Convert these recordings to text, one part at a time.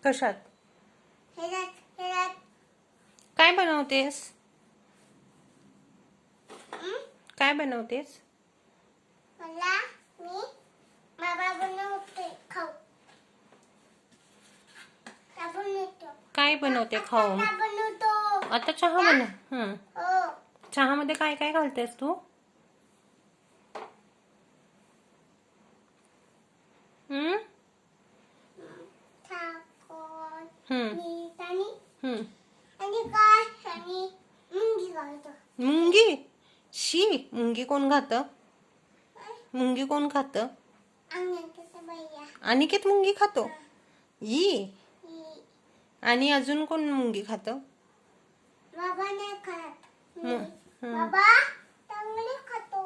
कशात? काय बनवतेस? काय बनवतेस? मला मी बाबा बनवते खाऊ. काय बनवते खाऊ? आता चहा बनव. हो. चहामध्ये काय काय घालतेस तू? हम्म मुंगी? शी, मुंगी कोण खातं? मुंगी कोण खातं? अनिकेत मुंगी खातो? ई. आणि अजून कोण मुंगी खातं? बाबा नाही खात. हम्म. बाबा चांगले खातो.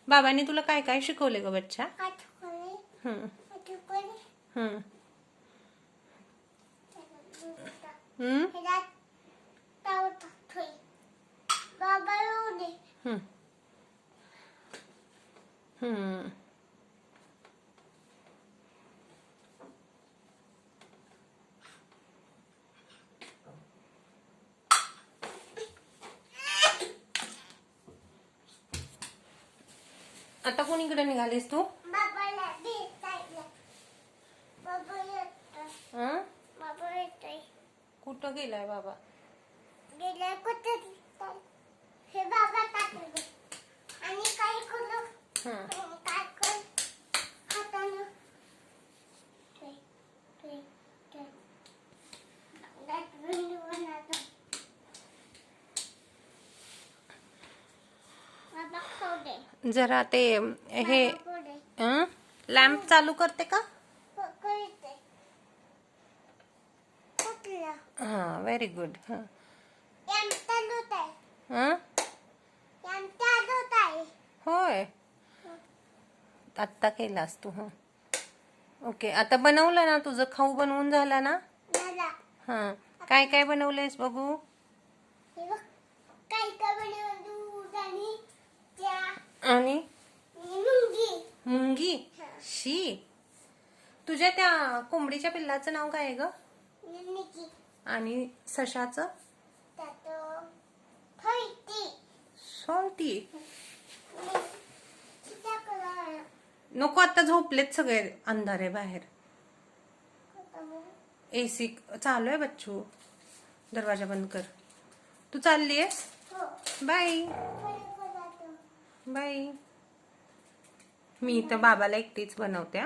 बाबांनी तुला काय काय शिकवले ग बच्चा? हम्म. हम्म. हम्म. हम्म. हम्म. आता कोणीकडे निघालीस तू? कुठं गेलाय बाबा? हे बाबा टाकले आणि काय करू? काय कर हातानं बाबा खाऊ दे. जरा ते हे लॅम्प चालू करते का? हा, व्हेरी गुड. होय, आत्ता केलास तू? हा, ओके. आता बनवलं ना तुझं? खाऊ बनवून झाला ना? हा, काय काय बनवलंयस बघू? आणि मुंगी? शी. तुझ्या त्या कोंबडीच्या पिल्लाचं नाव काय आहे ग? आणि सशाचं? सॉल्टी. नको, आता झोपलेत सगळे, अंधार आहे बाहेर. एसी चालू आहे बच्चू. दरवाजा बंद कर. तू चालली आहेस? Bye bye. मी तर बाबाला एकटीच बनवते.